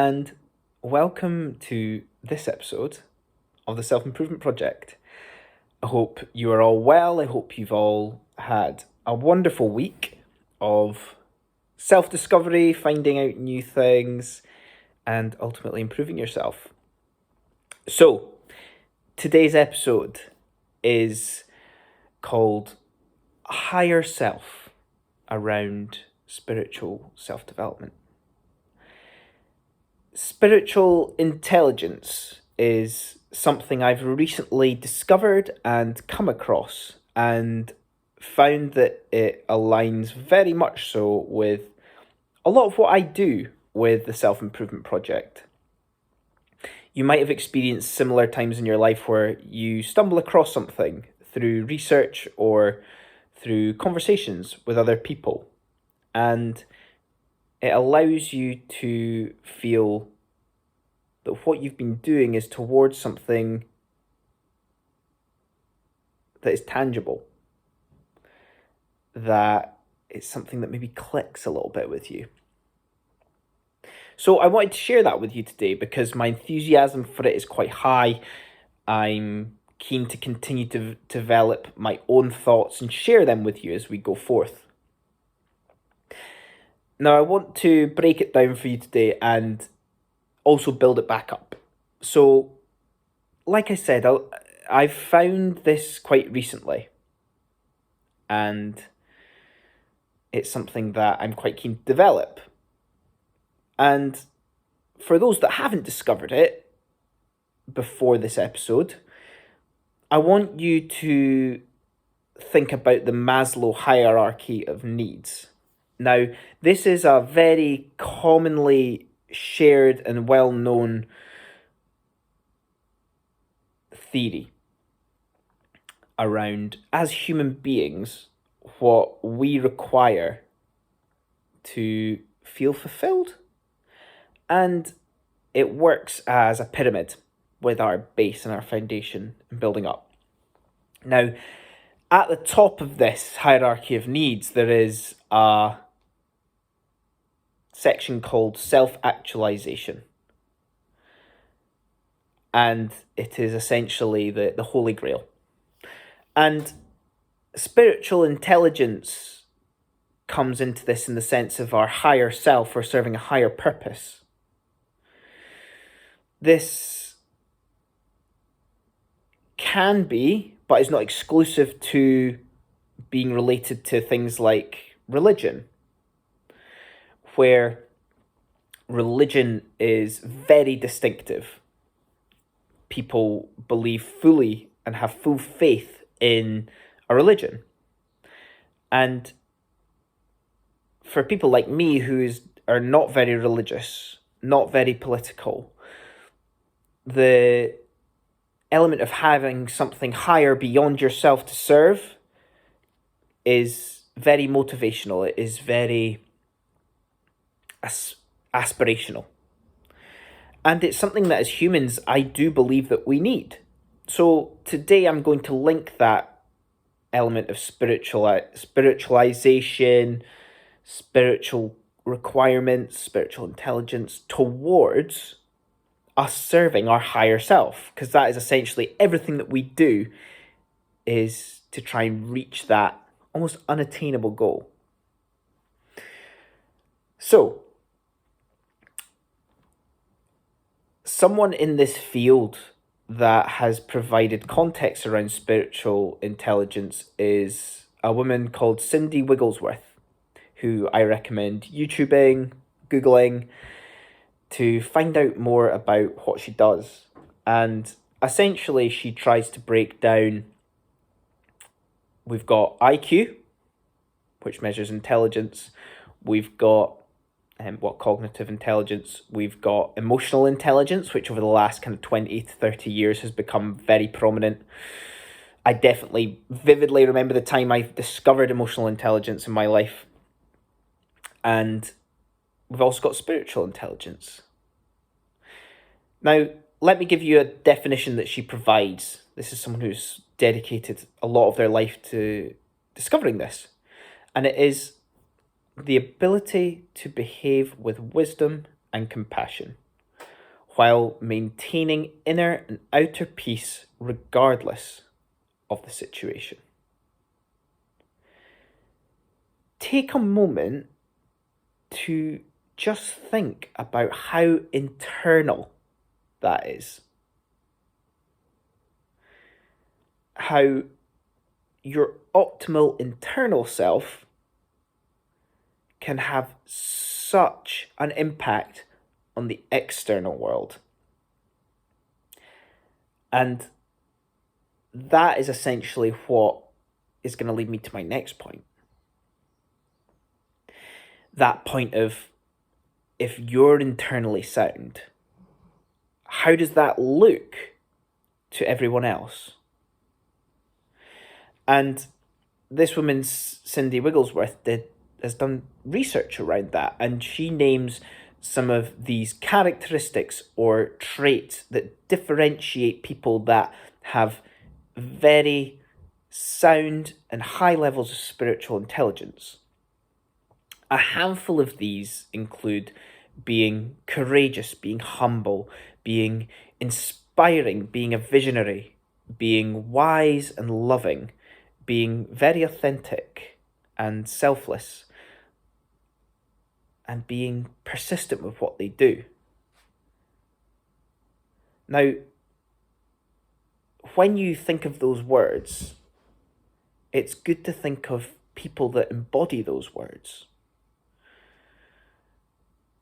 and welcome to this episode of the Self Improvement Project. I hope you are all well. I hope you've all had a wonderful week of self discovery, finding out new things, and ultimately improving yourself. So, today's episode is called Higher Self, around spiritual self development. Spiritual intelligence is something I've recently discovered and come across, and found that it aligns very much so with a lot of what I do with the Self Improvement Project. You might have experienced similar times in your life where you stumble across something through research or through conversations with other people, and it allows you to feel that what you've been doing is towards something that is tangible, that it's something that maybe clicks a little bit with you. So I wanted to share that with you today because my enthusiasm for it is quite high. I'm keen to continue to develop my own thoughts and share them with you as we go forth. Now, I want to break it down for you today and also build it back up. So, like I said, I've found this quite recently, and it's something that I'm quite keen to develop. And for those that haven't discovered it before this episode, I want you to think about the Maslow hierarchy of needs. Now, this is a very commonly shared and well-known theory around, as human beings, what we require to feel fulfilled. And it works as a pyramid with our base and our foundation and building up. Now, at the top of this hierarchy of needs, there is a section called self-actualization. And it is essentially the Holy Grail. And spiritual intelligence comes into this in the sense of our higher self or serving a higher purpose. This can be, but is not exclusive to, being related to things like religion, where religion is very distinctive. People believe fully and have full faith in a religion. And for people like me who are not very religious, not very political, the element of having something higher beyond yourself to serve is very motivational. It is very aspirational. And it's something that as humans, I do believe that we need. So today I'm going to link that element of spiritualization, spiritual requirements, spiritual intelligence towards us serving our higher self, because that is essentially everything that we do is to try and reach that almost unattainable goal. So, someone in this field that has provided context around spiritual intelligence is a woman called Cindy Wigglesworth, who I recommend YouTubing, Googling, to find out more about what she does. And essentially she tries to break down, we've got IQ, which measures intelligence, we've got cognitive intelligence, we've got emotional intelligence, which over the last kind of 20 to 30 years has become very prominent. I definitely vividly remember the time I discovered emotional intelligence in my life. And we've also got spiritual intelligence. Now, let me give you a definition that she provides. This is someone who's dedicated a lot of their life to discovering this. And it is the ability to behave with wisdom and compassion. while maintaining inner and outer peace regardless of the situation. Take a moment to just think about how internal that is. How your optimal internal self can have such an impact on the external world. And that is essentially what is going to lead me to my next point. That point of, if you're internally sound, how does that look to everyone else? And this woman, Cindy Wigglesworth, has done research around that, and she names some of these characteristics or traits that differentiate people that have very sound and high levels of spiritual intelligence. A handful of these include being courageous, being humble, being inspiring, being a visionary, being wise and loving, being very authentic and selfless, and being persistent with what they do. Now, when you think of those words, it's good to think of people that embody those words.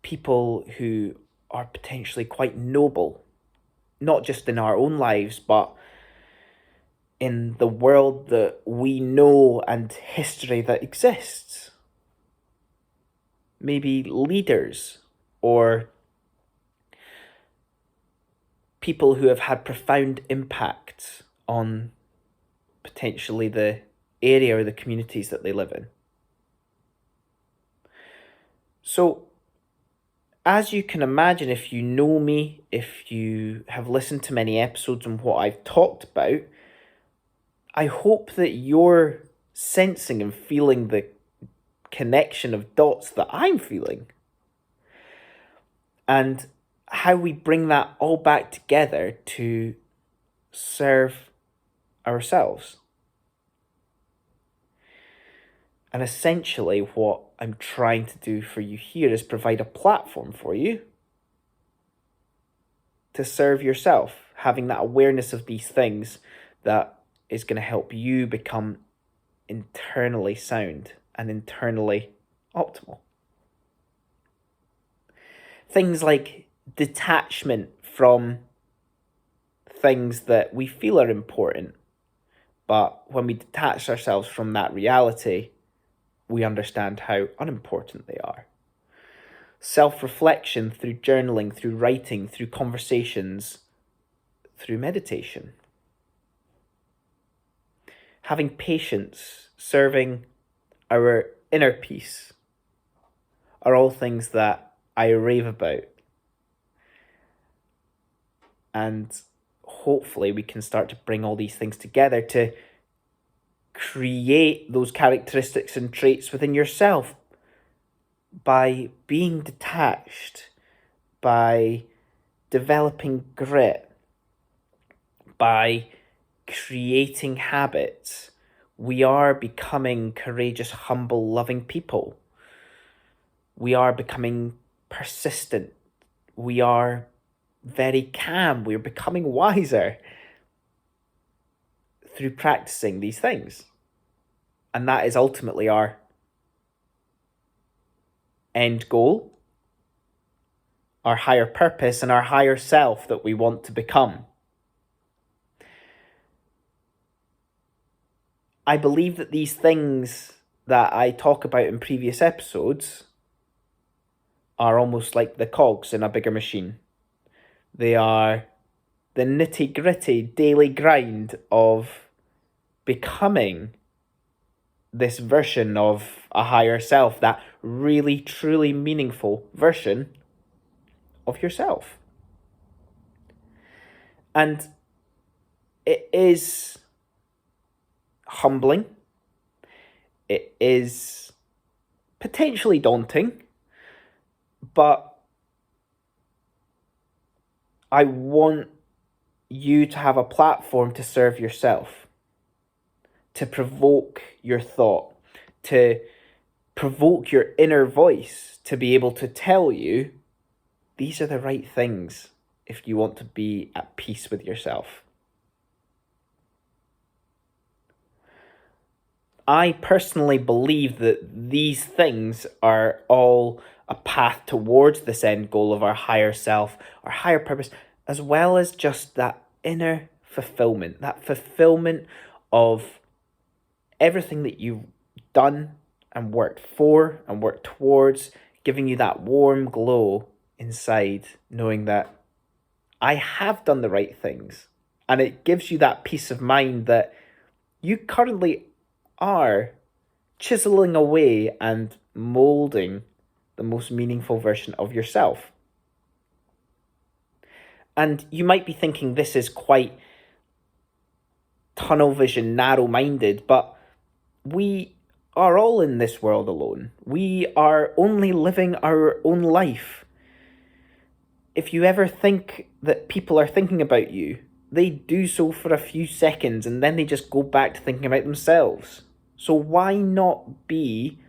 People who are potentially quite noble, not just in our own lives, but in the world that we know and history that exists. Maybe leaders or people who have had profound impact on potentially the area or the communities that they live in. So, as you can imagine, if you know me, if you have listened to many episodes on what I've talked about, I hope that you're sensing and feeling the connection of dots that I'm feeling. And how we bring that all back together to serve ourselves. And essentially what I'm trying to do for you here is provide a platform for you to serve yourself, having that awareness of these things that is going to help you become internally sound and internally optimal. Things like detachment from things that we feel are important, but when we detach ourselves from that reality, we understand how unimportant they are. Self-reflection through journaling, through writing, through conversations, through meditation. Having patience, serving our inner peace are all things that I rave about. And hopefully we can start to bring all these things together to create those characteristics and traits within yourself by being detached, by developing grit, by creating habits. We are becoming courageous, humble, loving people. We are becoming persistent. We are very calm. We're becoming wiser through practicing these things. And that is ultimately our end goal, our higher purpose, and our higher self that we want to become. I believe that these things that I talk about in previous episodes are almost like the cogs in a bigger machine. They are the nitty-gritty daily grind of becoming this version of a higher self, that really, truly meaningful version of yourself. And it is humbling. It is potentially daunting, but I want you to have a platform to serve yourself, to provoke your thought, to provoke your inner voice to be able to tell you these are the right things if you want to be at peace with yourself. I personally believe that these things are all a path towards this end goal of our higher self, our higher purpose, as well as just that inner fulfillment, that fulfillment of everything that you've done and worked for and worked towards, giving you that warm glow inside, knowing that I have done the right things. And it gives you that peace of mind that you currently are chiseling away and molding the most meaningful version of yourself. And you might be thinking this is quite tunnel vision, narrow minded, but we are all in this world alone. We are only living our own life. If you ever think that people are thinking about you, they do so for a few seconds and then they just go back to thinking about themselves. So why not be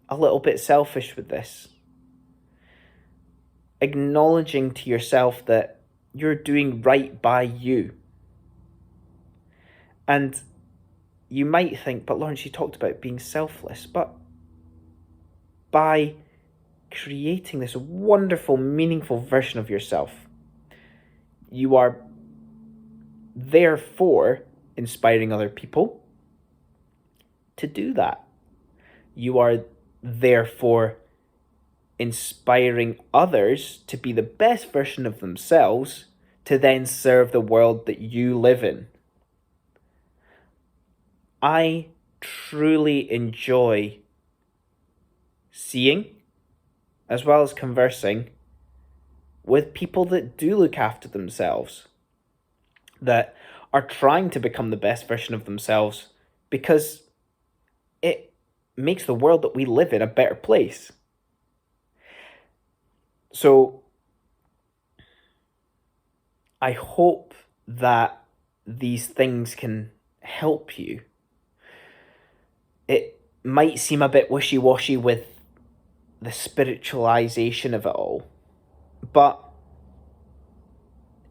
a little bit selfish with this? Acknowledging to yourself that you're doing right by you. And you might think, but Lawrence, you talked about being selfless, but by creating this wonderful, meaningful version of yourself, you are therefore inspiring other people to do that. You are therefore inspiring others to be the best version of themselves to then serve the world that you live in. I truly enjoy seeing as well as conversing with people that do look after themselves, that are trying to become the best version of themselves, because it makes the world that we live in a better place. So I hope that these things can help you. It might seem a bit wishy-washy with the spiritualization of it all, but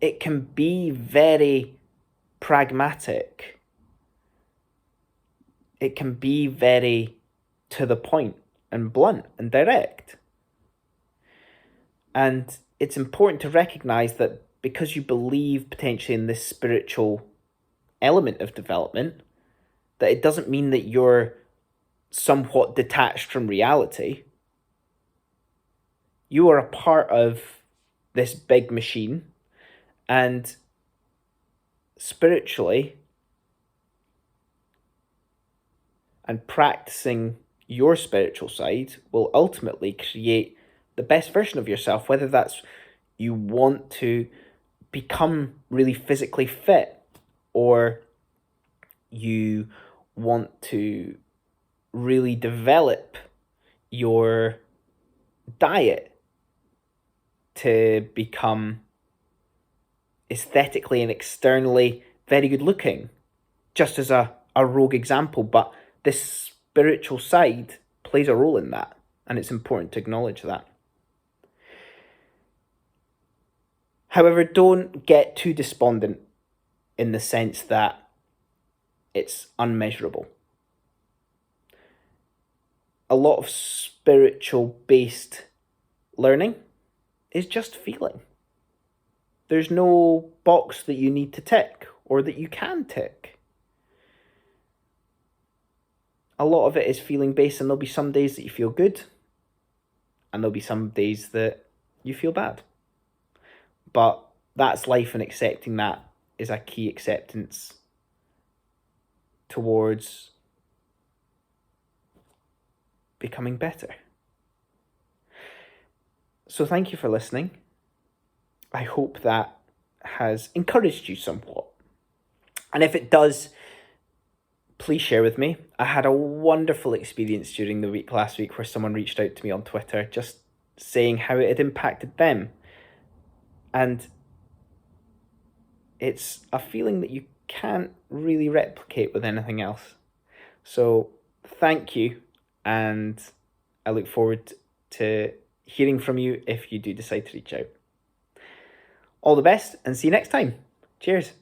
it can be very pragmatic. It can be very to the point and blunt and direct. And it's important to recognize that because you believe potentially in this spiritual element of development, that it doesn't mean that you're somewhat detached from reality. You are a part of this big machine, and spiritually and practicing your spiritual side will ultimately create the best version of yourself, whether that's you want to become really physically fit, or you want to really develop your diet to become aesthetically and externally very good looking, just as a rogue example, but this spiritual side plays a role in that, and it's important to acknowledge that. However, don't get too despondent in the sense that it's unmeasurable. A lot of spiritual based learning is just feeling. There's no box that you need to tick or that you can tick. A lot of it is feeling based, and there'll be some days that you feel good, and there'll be some days that you feel bad. But that's life, and accepting that is a key acceptance towards becoming better. So thank you for listening. I hope that has encouraged you somewhat. And if it does, please share with me. I had a wonderful experience during the week last week where someone reached out to me on Twitter just saying how it had impacted them. And it's a feeling that you can't really replicate with anything else. So thank you, and I look forward to hearing from you if you do decide to reach out. All the best, and see you next time. Cheers.